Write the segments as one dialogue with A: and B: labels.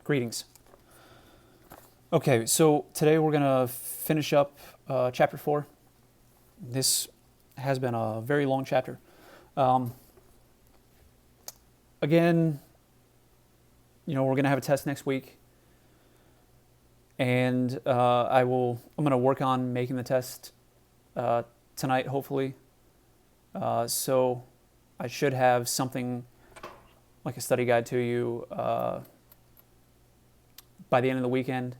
A: Greetings. Okay, so today we're going to finish up chapter 4. This has been a very long chapter. Um, Again, we're going to have a test next week, and I'm going to work on making the test tonight, hopefully. So I should have something like a study guide to you by the end of the weekend,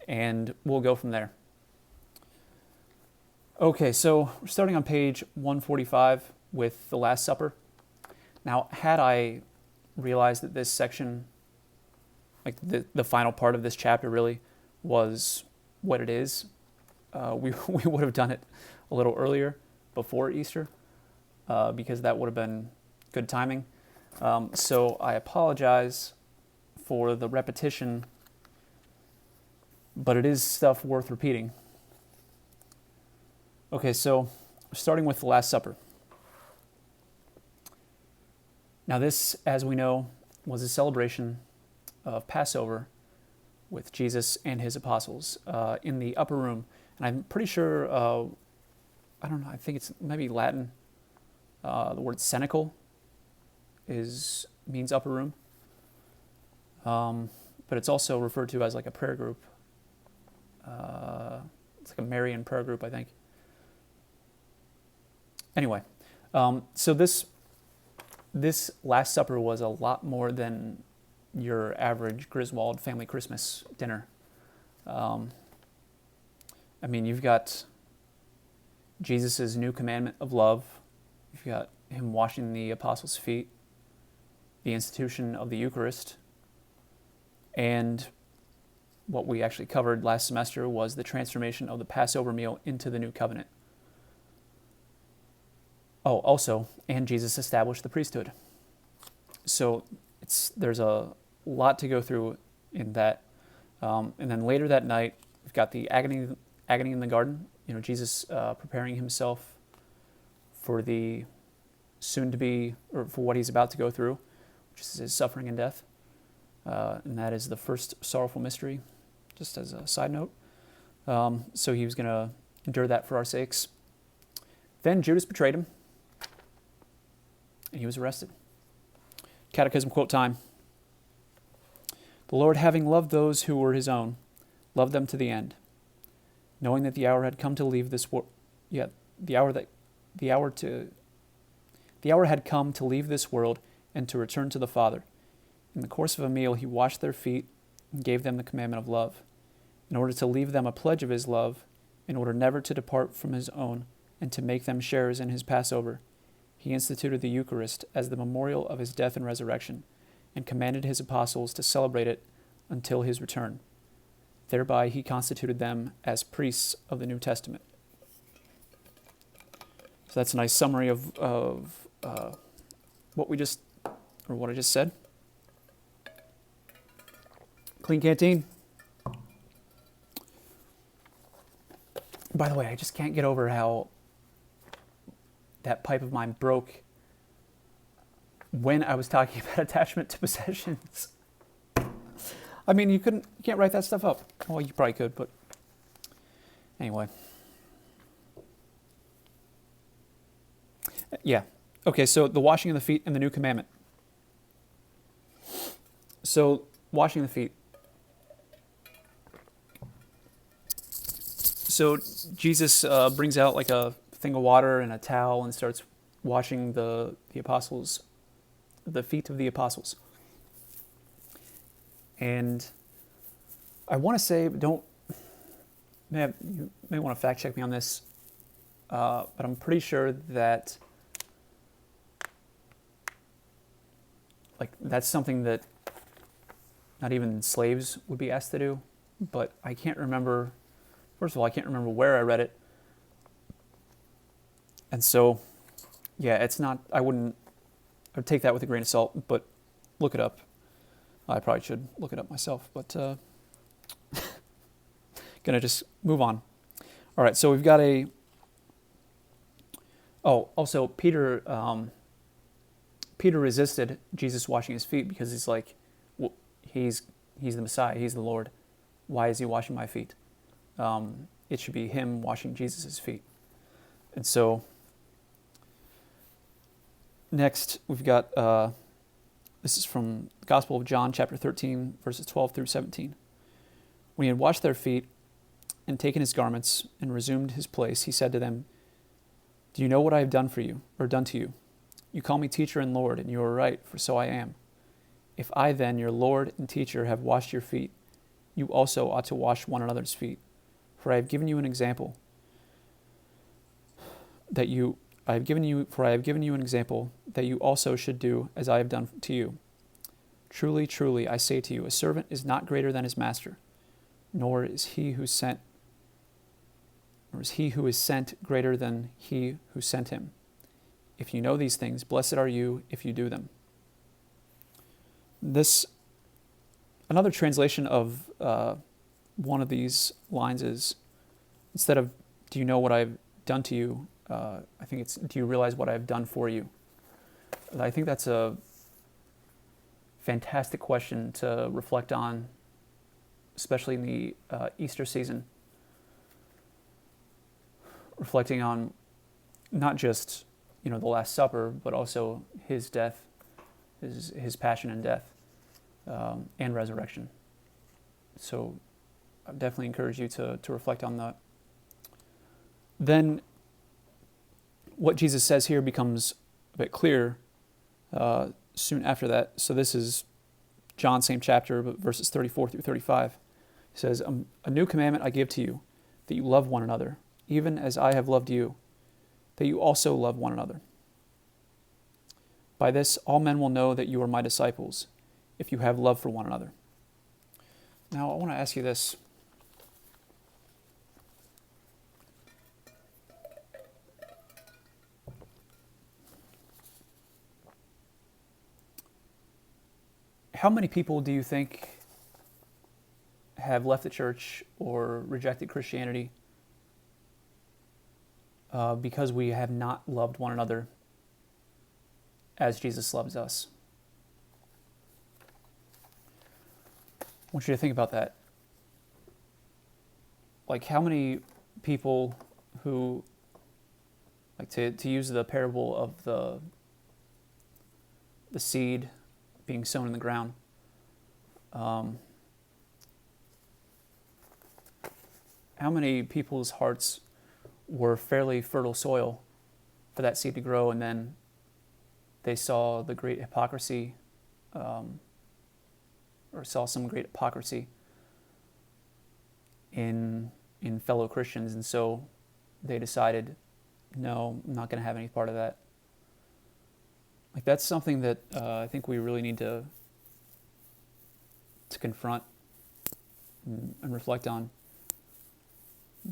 A: and we'll go from there. Okay, so we're starting on page 145 with the Last Supper. Now, had I realized that this section, like the final part of this chapter really, was what it is, we would have done it a little earlier, before Easter, because that would have been good timing. So I apologize for the repetition, but it is stuff worth repeating. Okay, so starting with the Last Supper. Now this, as we know, was a celebration of Passover with Jesus and his apostles in the upper room. And I'm pretty sure, I don't know, I think it's maybe Latin. The word cenacle means upper room. But it's also referred to as like a prayer group. It's like a Marian prayer group, I think. Anyway, so this Last Supper was a lot more than your average Griswold family Christmas dinner. You've got Jesus' new commandment of love. You've got him washing the apostles' feet, the institution of the Eucharist, and what we actually covered last semester was the transformation of the Passover meal into the new covenant. Oh, also, and Jesus established the priesthood. So there's a lot to go through in that. And then later that night, we've got the agony in the garden. Jesus preparing himself for the soon-to-be, or for what he's about to go through, which is his suffering and death. And that is the first sorrowful mystery, just as a side note. So he was going to endure that for our sakes. Then Judas betrayed him, and he was arrested. Catechism quote time. The Lord, having loved those who were his own, loved them to the end, knowing that the hour had come to leave this world. The hour had come to leave this world and to return to the Father. In the course of a meal, he washed their feet and gave them the commandment of love, in order to leave them a pledge of his love, in order never to depart from his own, and to make them sharers in his Passover. He instituted the Eucharist as the memorial of his death and resurrection, and commanded his apostles to celebrate it until his return. Thereby he constituted them as priests of the New Testament. So that's a nice summary of what I just said. Clean canteen. By the way, I just can't get over how that pipe of mine broke when I was talking about attachment to possessions. You can't write that stuff up. Well, you probably could, but anyway. Yeah. Okay, so the washing of the feet and the new commandment. So, washing the feet. So, Jesus brings out like a thing of water and a towel and starts washing the apostles, the feet of the apostles. And I want to say, you may want to fact check me on this, but I'm pretty sure that that's something that not even slaves would be asked to do, but I can't remember. First of all, I can't remember where I read it. And so, it's not, I would take that with a grain of salt, but look it up. I probably should look it up myself, but gonna just move on. All right, so we've got also Peter resisted Jesus washing his feet because he's like, He's the Messiah. He's the Lord. Why is he washing my feet? It should be him washing Jesus' feet. And so next we've got, this is from the Gospel of John, chapter 13, verses 12 through 17. When he had washed their feet and taken his garments and resumed his place, he said to them, "Do you know what I have done for you, or done to you? You call me teacher and Lord, and you are right, for so I am. If I then, your Lord and teacher, have washed your feet, you also ought to wash one another's feet. For I have given you an example that you also should do as I have done to you. Truly, truly, I say to you, a servant is not greater than his master, nor is he who is sent greater than he who sent him. If you know these things, blessed are you if you do them." Another translation of one of these lines is, instead of "Do you know what I've done to you?" I think it's "Do you realize what I've done for you?" And I think that's a fantastic question to reflect on, especially in the Easter season. Reflecting on not just the Last Supper, but also his death, his passion and death, and resurrection. So I definitely encourage you to reflect on that. Then what Jesus says here becomes a bit clearer soon after that. So this is John, same chapter, but verses 34 through 35. He says, "A new commandment I give to you, that you love one another, even as I have loved you, that you also love one another. By this all men will know that you are my disciples, if you have love for one another." Now I want to ask you this. How many people do you think have left the church or rejected Christianity because we have not loved one another as Jesus loves us? I want you to think about that. Like, how many people who, like, to use the parable of the seed being sown in the ground, how many people's hearts were fairly fertile soil for that seed to grow, and then they saw the great hypocrisy, or saw some great hypocrisy in fellow Christians, and so they decided, no, I'm not going to have any part of that. Like, that's something that I think we really need to confront and reflect on,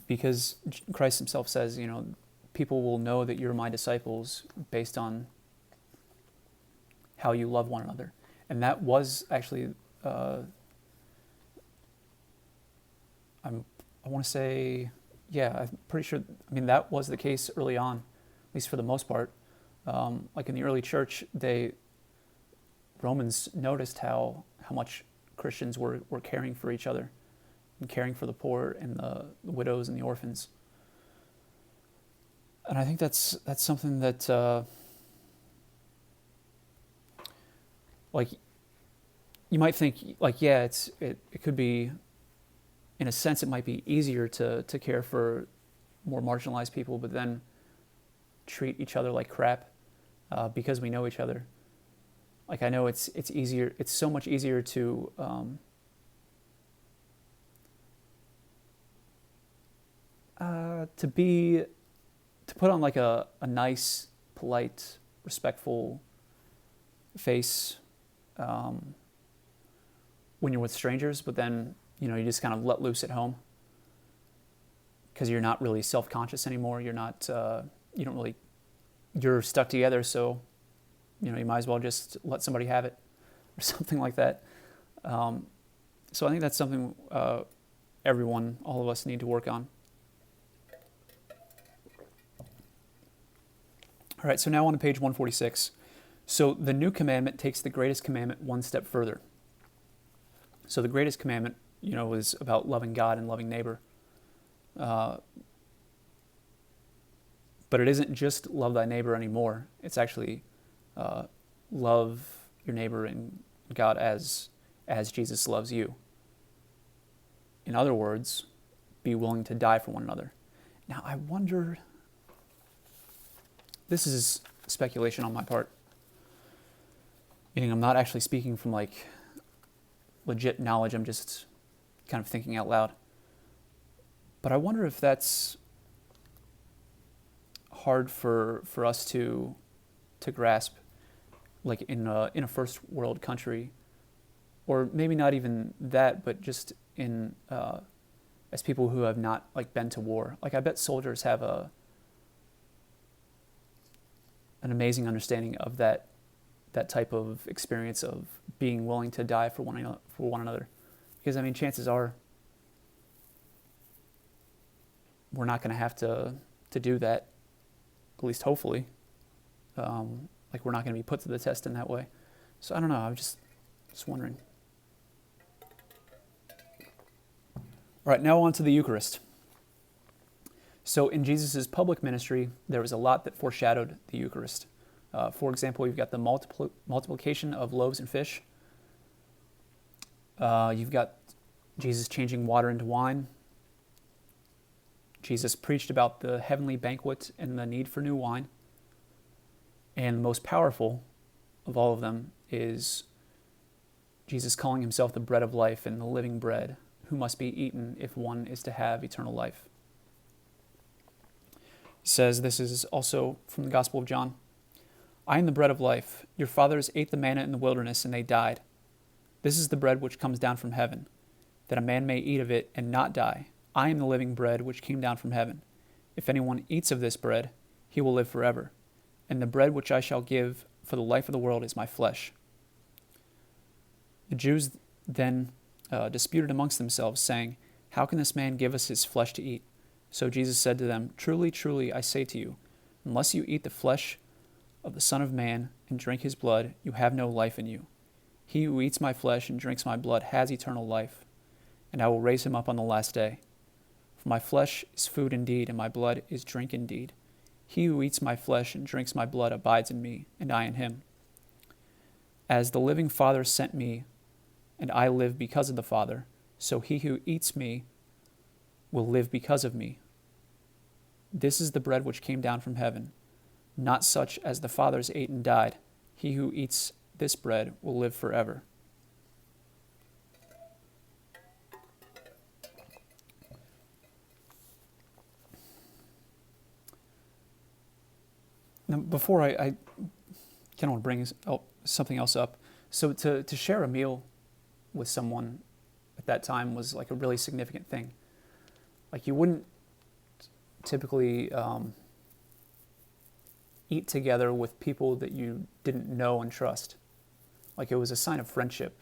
A: because Christ himself says, people will know that you're my disciples based on how you love one another. And that was actually, I want to say, I'm pretty sure, that was the case early on, at least for the most part. Like in the early church, Romans noticed how much Christians were caring for each other and caring for the poor and the widows and the orphans. And I think that's something that, like, you might think, like, it could be, in a sense, it might be easier to care for more marginalized people, but then treat each other like crap because we know each other. Like, I know it's easier. It's so much easier to put on like a nice, polite, respectful face when you're with strangers, but then you just kind of let loose at home because you're not really self-conscious anymore. You're not. You're stuck together, so you might as well just let somebody have it or something like that. So I think that's something all of us need to work on. All right, so now on to page 146. So the new commandment takes the greatest commandment one step further. So the greatest commandment, is about loving God and loving neighbor. Uh, but it isn't just love thy neighbor anymore. It's actually love your neighbor and God as Jesus loves you. In other words, be willing to die for one another. Now, I wonder, this is speculation on my part, meaning I'm not actually speaking from like legit knowledge, I'm just kind of thinking out loud. But I wonder if that's hard for us to grasp, like in a first world country, or maybe not even that, but just in as people who have not like been to war. Like I bet soldiers have an amazing understanding of that type of experience of being willing to die for one another, because I mean, chances are we're not going to have to do that, at least hopefully. Like we're not going to be put to the test in that way. So I don't know. I'm just wondering. All right, now on to the Eucharist. So in Jesus' public ministry, there was a lot that foreshadowed the Eucharist. For example, you've got the multiplication of loaves and fish. You've got Jesus changing water into wine. Jesus preached about the heavenly banquet and the need for new wine. And the most powerful of all of them is Jesus calling himself the bread of life and the living bread, who must be eaten if one is to have eternal life. He says, this is also from the Gospel of John, I am the bread of life. Your fathers ate the manna in the wilderness and they died. This is the bread which comes down from heaven, that a man may eat of it and not die. I am the living bread which came down from heaven. If anyone eats of this bread, he will live forever. And the bread which I shall give for the life of the world is my flesh. The Jews then disputed amongst themselves, saying, how can this man give us his flesh to eat? So Jesus said to them, truly, truly, I say to you, unless you eat the flesh of the Son of Man and drink his blood, you have no life in you. He who eats my flesh and drinks my blood has eternal life, and I will raise him up on the last day. For my flesh is food indeed, and my blood is drink indeed. He who eats my flesh and drinks my blood abides in me, and I in him. As the living Father sent me, and I live because of the Father, so he who eats me will live because of me. This is the bread which came down from heaven, not such as the fathers ate and died. He who eats this bread will live forever. Now, before I kind of want to bring something else up. So to share a meal with someone at that time was like a really significant thing. Like you wouldn't typically eat together with people that you didn't know and trust. Like it was a sign of friendship,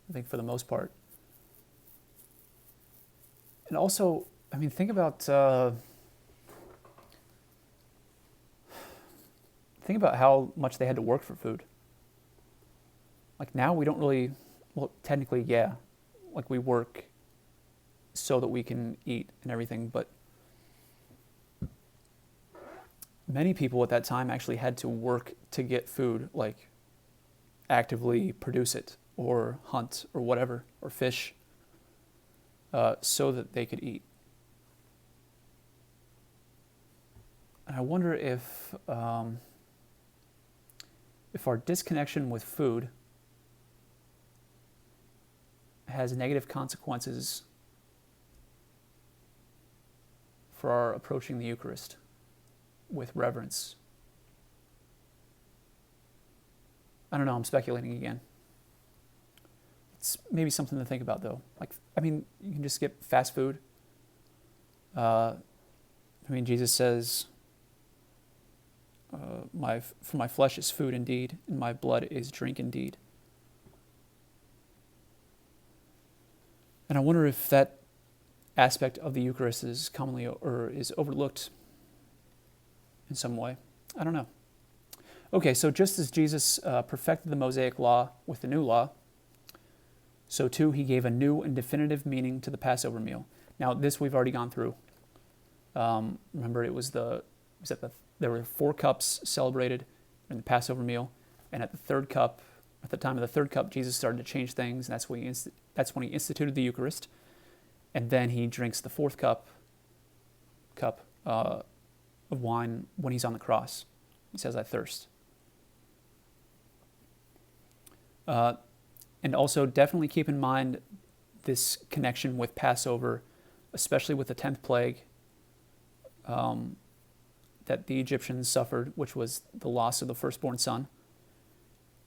A: I think, for the most part. And also, I mean, think about how much they had to work for food. Like now we don't really, well, technically, yeah, like we work so that we can eat and everything, but many people at that time actually had to work to get food, like actively produce it or hunt or whatever, or fish, so that they could eat. And I wonder if our disconnection with food has negative consequences for our approaching the Eucharist with reverence. I don't know, I'm speculating again. It's maybe something to think about, though. Like, I mean, you can just get fast food. Jesus says, for my flesh is food indeed, and my blood is drink indeed. And I wonder if that aspect of the Eucharist is commonly or is overlooked in some way. I don't know. Okay, so just as Jesus perfected the Mosaic law with the new law, So too, he gave a new and definitive meaning to the Passover meal. Now, this we've already gone through. Remember, there were 4 cups celebrated in the Passover meal, and at the time of the third cup, Jesus started to change things, and that's when he instituted the Eucharist, and then he drinks the 4th cup of wine when he's on the cross. He says, "I thirst." And also definitely keep in mind this connection with Passover, especially with the 10th plague that the Egyptians suffered, which was the loss of the firstborn son,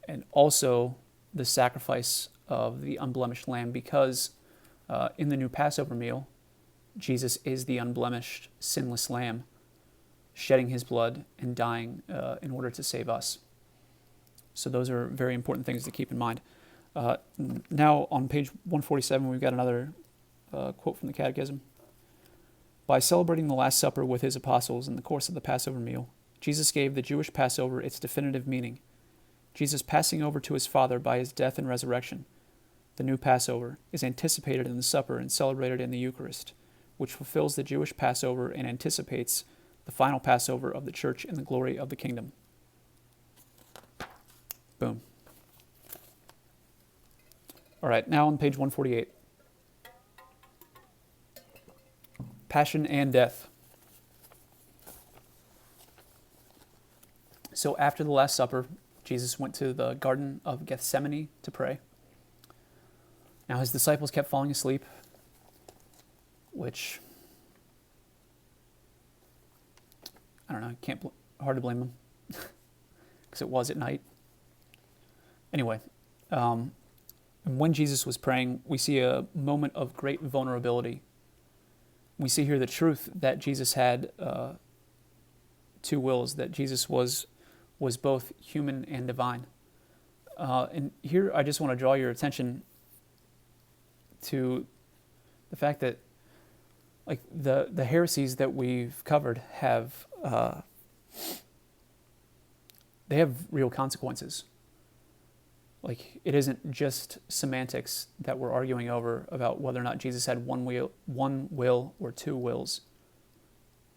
A: and also the sacrifice of the unblemished lamb, because in the new Passover meal, Jesus is the unblemished, sinless lamb, shedding his blood and dying in order to save us. So those are very important things to keep in mind. Now on page 147, we've got another quote from the Catechism. By celebrating the Last Supper with his apostles in the course of the Passover meal, Jesus gave the Jewish Passover its definitive meaning. Jesus passing over to his Father by his death and resurrection, the new Passover, is anticipated in the supper and celebrated in the Eucharist, which fulfills the Jewish Passover and anticipates the final Passover of the Church in the glory of the kingdom. Boom. All right, now on page 148. Passion and death. So after the Last Supper, Jesus went to the Garden of Gethsemane to pray. Now his disciples kept falling asleep, which, I don't know, hard to blame them, because it was at night. Anyway, when Jesus was praying, we see a moment of great vulnerability. We see here the truth that Jesus had 2 wills, that Jesus was both human and divine. And here I just want to draw your attention to the fact that, like, the heresies that we've covered have they have real consequences. Like, it isn't just semantics that we're arguing over about whether or not Jesus had one will or 2 wills,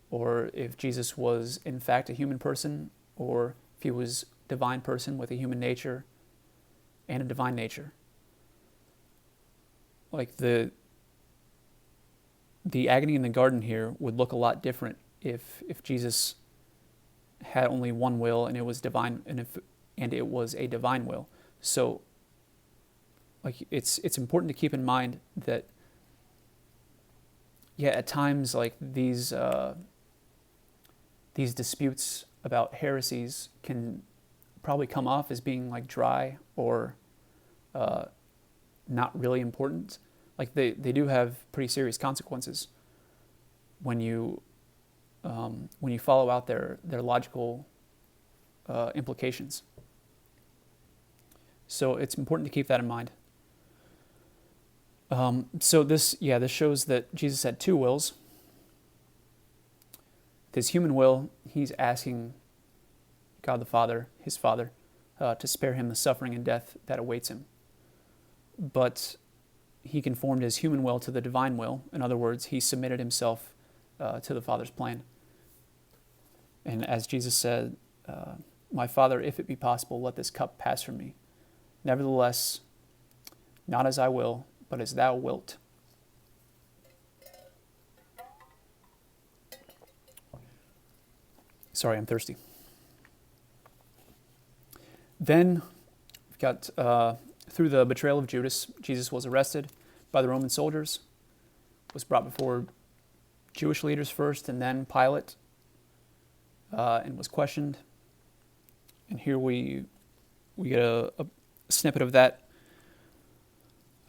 A: or if Jesus was in fact a human person, or if he was a divine person with a human nature and a divine nature. Like, the agony in the garden here would look a lot different if Jesus had only one will and it was divine, and it was a divine will. So, like, it's important to keep in mind that, yeah, at times, like, these disputes about heresies can probably come off as being, like, dry or not really important. Like, they do have pretty serious consequences when you follow out their logical implications. So it's important to keep that in mind. So this shows that Jesus had 2 wills. With his human will, he's asking God the Father, his Father, to spare him the suffering and death that awaits him. But he conformed his human will to the divine will. In other words, he submitted himself to the Father's plan. And as Jesus said, "My Father, if it be possible, let this cup pass from me. Nevertheless, not as I will, but as thou wilt." Sorry, I'm thirsty. Then we've got, through the betrayal of Judas, Jesus was arrested by the Roman soldiers, was brought before Jewish leaders first, and then Pilate, and was questioned. And here we get a snippet of that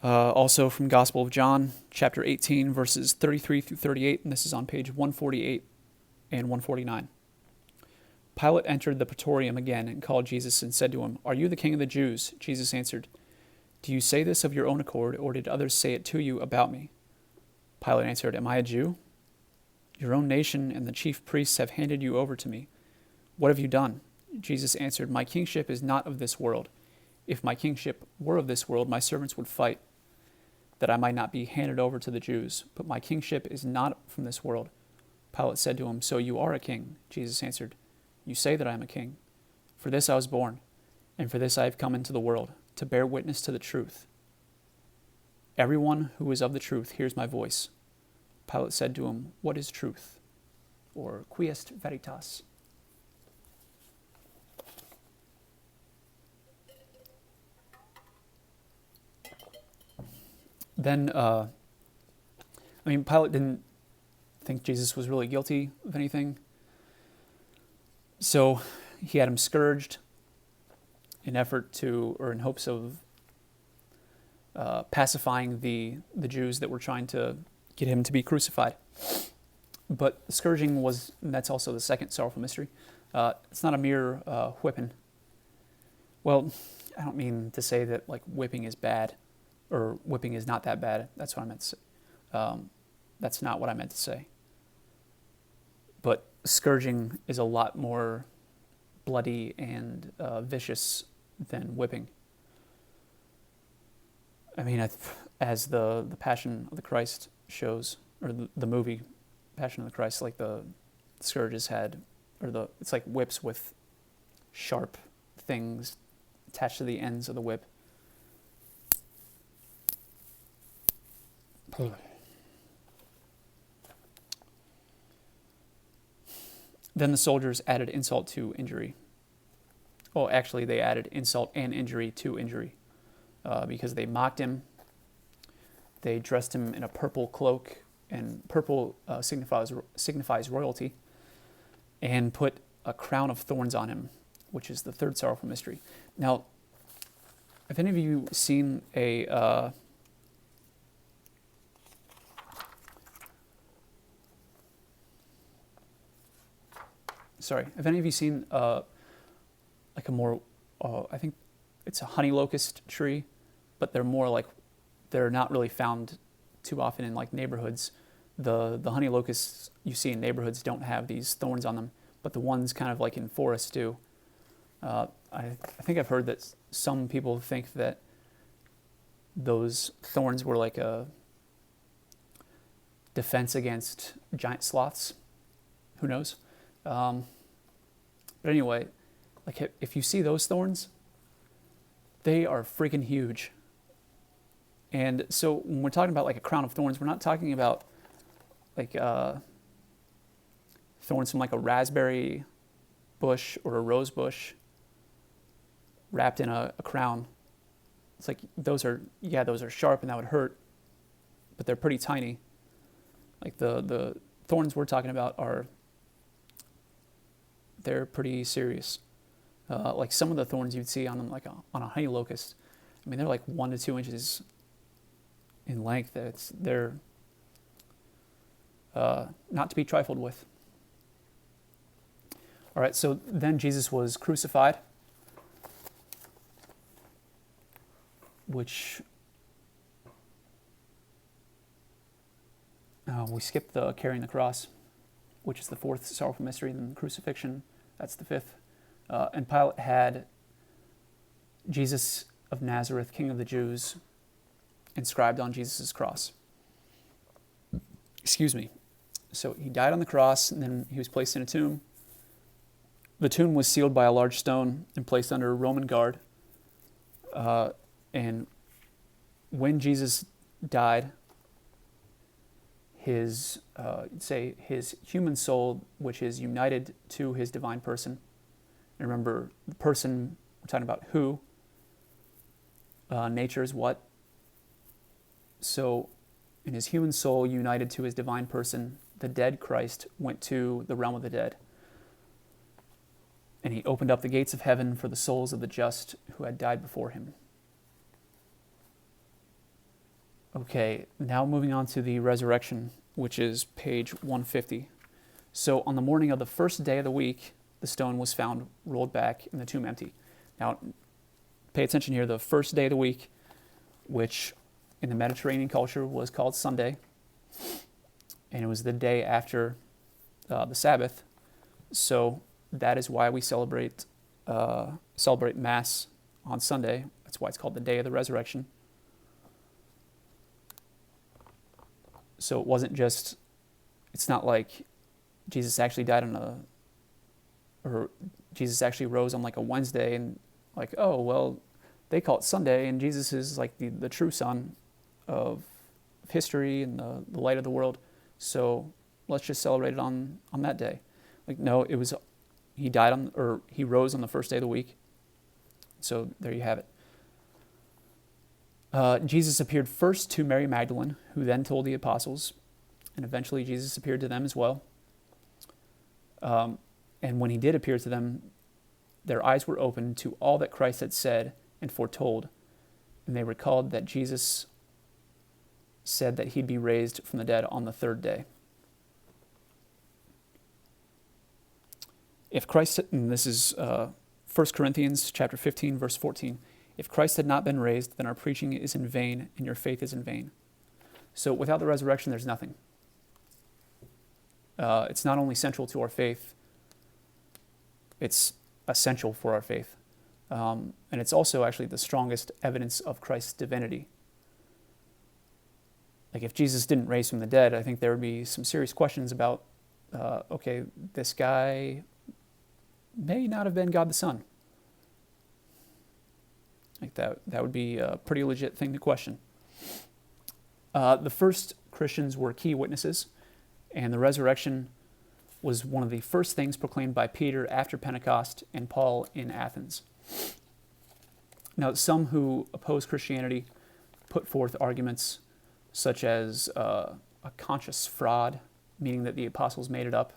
A: also from Gospel of John, chapter 18, verses 33 through 38, and this is on page 148 and 149. Pilate entered the praetorium again and called Jesus and said to him, "Are you the king of the Jews?" Jesus answered, "Do you say this of your own accord, or did others say it to you about me?" Pilate answered, "Am I a Jew? Your own nation and the chief priests have handed you over to me. What have you done?" Jesus answered, "My kingship is not of this world. If my kingship were of this world, my servants would fight, that I might not be handed over to the Jews. But my kingship is not from this world. Pilate said to him, So you are a king? Jesus answered, You say that I am a king. For this I was born, and for this I have come into the world, to bear witness to the truth. Everyone who is of the truth hears my voice. Pilate said to him, What is truth? Or qui est veritas? Then, Pilate didn't think Jesus was really guilty of anything. So he had him scourged in hopes of pacifying the Jews that were trying to get him to be crucified. But scourging that's also the second sorrowful mystery. It's not a mere whipping. Well, I don't mean to say that like whipping is bad, or whipping is not that bad. That's what I meant to say. That's not what I meant to say. But scourging is a lot more bloody and vicious than whipping. As the Passion of the Christ shows, or the movie Passion of the Christ, like the scourges it's like whips with sharp things attached to the ends of the whip. Then the soldiers added insult to injury. Oh, actually, they added insult and injury to injury, because they mocked him. They dressed him in a purple cloak, and purple signifies royalty, and put a crown of thorns on him, which is the third sorrowful mystery. Now, have any of you seen have any of you seen like a more, I think it's a honey locust tree, but they're not really found too often in like neighborhoods. The honey locusts you see in neighborhoods don't have these thorns on them, but the ones kind of like in forests do. I think I've heard that some people think that those thorns were like a defense against giant sloths. Who knows? But anyway, like if you see those thorns, they are freaking huge. And so when we're talking about like a crown of thorns, we're not talking about like thorns from like a raspberry bush or a rose bush wrapped in a crown. It's like those are sharp and that would hurt, but they're pretty tiny. Like the thorns we're talking about they're pretty serious. Like some of the thorns you'd see on a honey locust, they're like 1 to 2 inches in length. They're not to be trifled with. All right, so then Jesus was crucified, which we skipped the carrying the cross, which is the fourth sorrowful mystery, and then the crucifixion, that's the fifth. And Pilate had Jesus of Nazareth, King of the Jews, inscribed on Jesus' cross. Excuse me. So he died on the cross, and then he was placed in a tomb. The tomb was sealed by a large stone and placed under a Roman guard. And when Jesus died, his human soul, which is united to his divine person. And remember, the person, we're talking about who, nature is what. So in his human soul united to his divine person, the dead Christ went to the realm of the dead. And he opened up the gates of heaven for the souls of the just who had died before him. Okay, now moving on to the resurrection, which is page 150. So on the morning of the first day of the week, the stone was found rolled back and the tomb empty. Now, pay attention here, the first day of the week, which in the Mediterranean culture was called Sunday, and it was the day after the Sabbath. So that is why we celebrate Mass on Sunday. That's why it's called the Day of the Resurrection. So it's not like Jesus actually died or Jesus actually rose on like a Wednesday and like, oh, well, they call it Sunday and Jesus is like the true son of history and the light of the world. So let's just celebrate it on that day. Like, no, he rose on the first day of the week. So there you have it. Jesus appeared first to Mary Magdalene, who then told the apostles, and eventually Jesus appeared to them as well. And when he did appear to them, their eyes were opened to all that Christ had said and foretold, and they recalled that Jesus said that he'd be raised from the dead on the third day. If Christ, and this is 1 Corinthians chapter 15, verse 14, if Christ had not been raised, then our preaching is in vain and your faith is in vain. So without the resurrection, there's nothing. It's not only central to our faith, it's essential for our faith. And it's also actually the strongest evidence of Christ's divinity. Like if Jesus didn't raise from the dead, I think there would be some serious questions about, okay, this guy may not have been God the Son. Like that would be a pretty legit thing to question. The first Christians were key witnesses, and the resurrection was one of the first things proclaimed by Peter after Pentecost and Paul in Athens. Now, some who oppose Christianity put forth arguments such as a conscious fraud, meaning that the apostles made it up,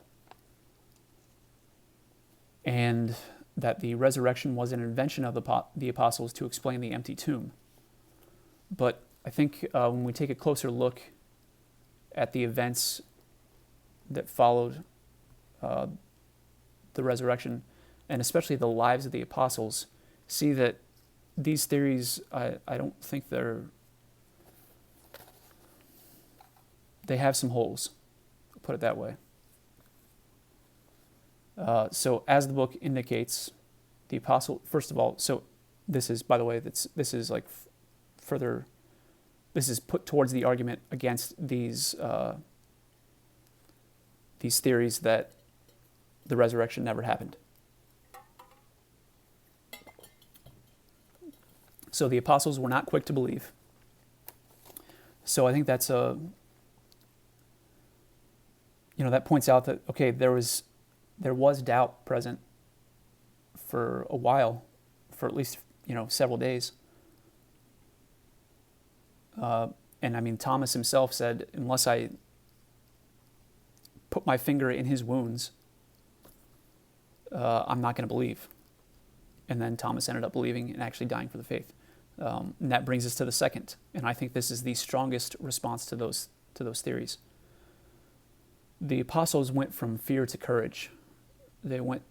A: and that the resurrection was an invention of the apostles to explain the empty tomb. But I think when we take a closer look at the events that followed the resurrection, and especially the lives of the apostles, see that these theories, I don't think they have some holes, I'll put it that way. So as the book indicates, the apostle, first of all, so this is, by the way, this is like further, this is put towards the argument against these theories that the resurrection never happened. So the apostles were not quick to believe. So I think that's that points out that, okay, there was doubt present for a while, for at least, several days. And I mean, Thomas himself said, unless I put my finger in his wounds, I'm not going to believe. And then Thomas ended up believing and actually dying for the faith. And that brings us to the second. And I think this is the strongest response to those theories. The apostles went from fear to courage. They went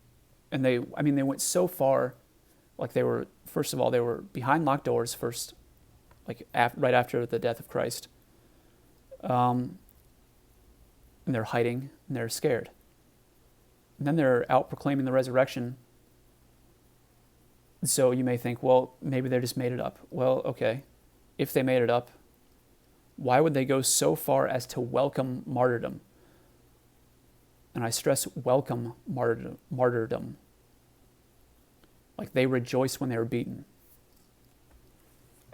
A: so far, like they were behind locked doors first, like right after the death of Christ. And they're hiding, and they're scared. And then they're out proclaiming the resurrection. So you may think, well, maybe they just made it up. Well, okay, if they made it up, why would they go so far as to welcome martyrdom? And I stress welcome martyrdom. Like they rejoiced when they were beaten.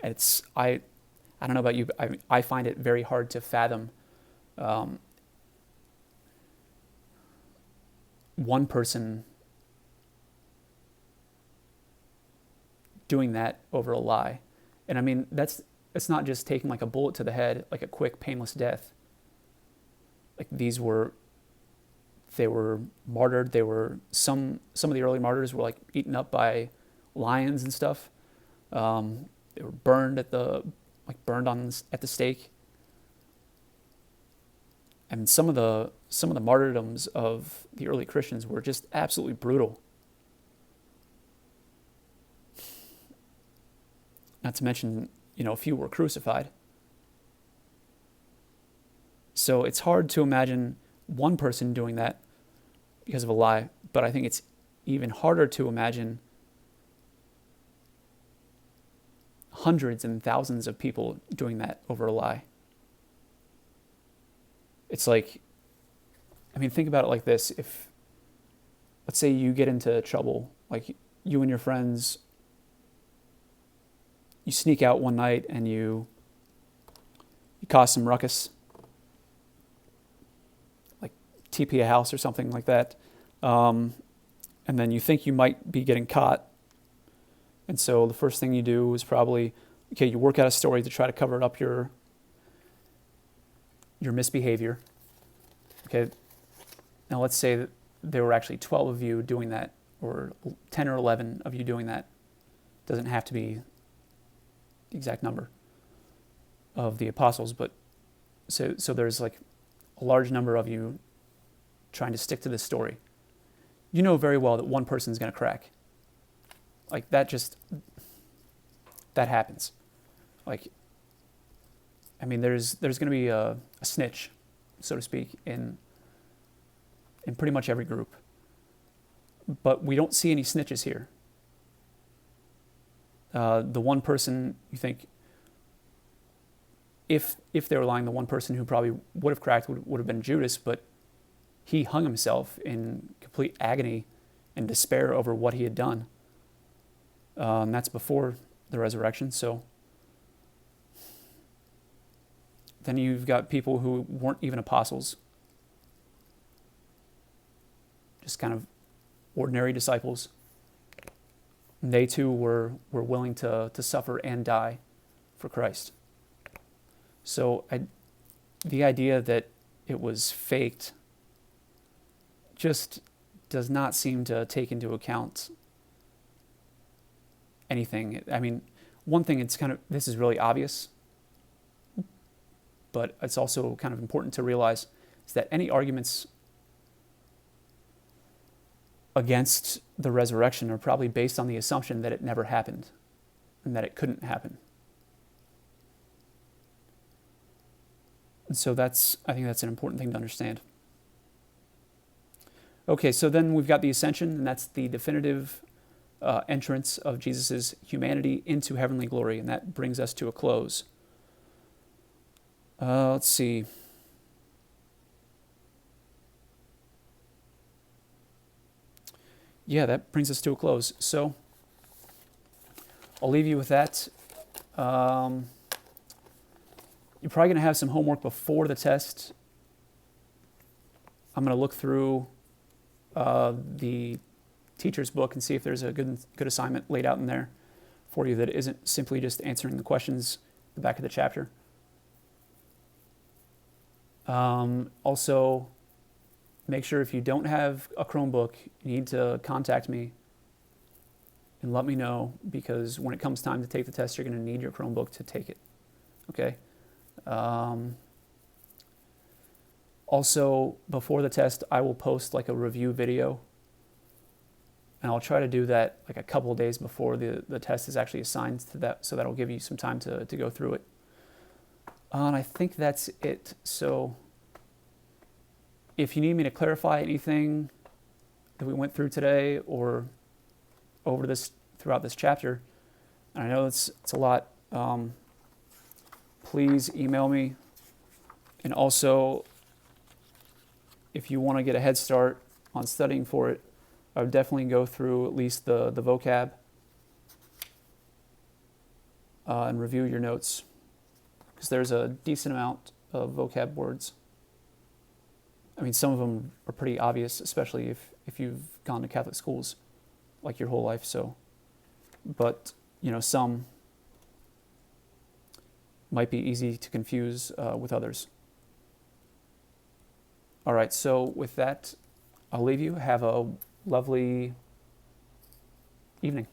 A: I don't know about you, but I find it very hard to fathom one person doing that over a lie. And I mean, it's not just taking like a bullet to the head, like a quick, painless death. Like they were martyred. They were some of the early martyrs were like eaten up by lions and stuff. They were burned at the stake. And some of the martyrdoms of the early Christians were just absolutely brutal. Not to mention, a few were crucified. So it's hard to imagine one person doing that because of a lie, but I think it's even harder to imagine hundreds and thousands of people doing that over a lie. It's like, I mean, think about it like this. If, let's say you get into trouble, like you and your friends, you sneak out one night and you cause some ruckus, like TP a house or something like that. And then you think you might be getting caught. And so the first thing you do is probably, okay, you work out a story to try to cover up your misbehavior. Okay, now let's say that there were actually 12 of you doing that, or 10 or 11 of you doing that. Doesn't have to be the exact number of the apostles, but so there's like a large number of you trying to stick to this story. You know very well that one person's going to crack. Like that happens. Like, I mean, there's going to be a snitch, so to speak, in pretty much every group. But we don't see any snitches here. The one person you think, if they were lying, the one person who probably would have cracked would have been Judas, but he hung himself in complete agony and despair over what he had done. And that's before the resurrection. So then you've got people who weren't even apostles, just kind of ordinary disciples. And they too were willing to suffer and die for Christ. So the idea that it was faked just does not seem to take into account anything. I mean, one thing, this is really obvious, but it's also kind of important to realize is that any arguments against the resurrection are probably based on the assumption that it never happened and that it couldn't happen. And so I think that's an important thing to understand. Okay, so then we've got the ascension, and that's the definitive entrance of Jesus' humanity into heavenly glory, and that brings us to a close. Let's see. Yeah, that brings us to a close. So I'll leave you with that. You're probably going to have some homework before the test. I'm going to look through the teacher's book and see if there's a good assignment laid out in there for you that isn't simply just answering the questions at the back of the chapter. Also, make sure if you don't have a Chromebook, you need to contact me and let me know, because when it comes time to take the test, you're going to need your Chromebook to take it. Okay? Also, before the test, I will post like a review video, and I'll try to do that like a couple of days before the test is actually assigned to that, so that'll give you some time to go through it. And I think that's it. So if you need me to clarify anything that we went through today or throughout this chapter, and I know it's a lot, please email me. And also, if you want to get a head start on studying for it, I would definitely go through at least the vocab and review your notes, because there's a decent amount of vocab words. I mean, some of them are pretty obvious, especially if you've gone to Catholic schools like your whole life. So, but some might be easy to confuse with others. All right, so with that, I'll leave you. Have a lovely evening.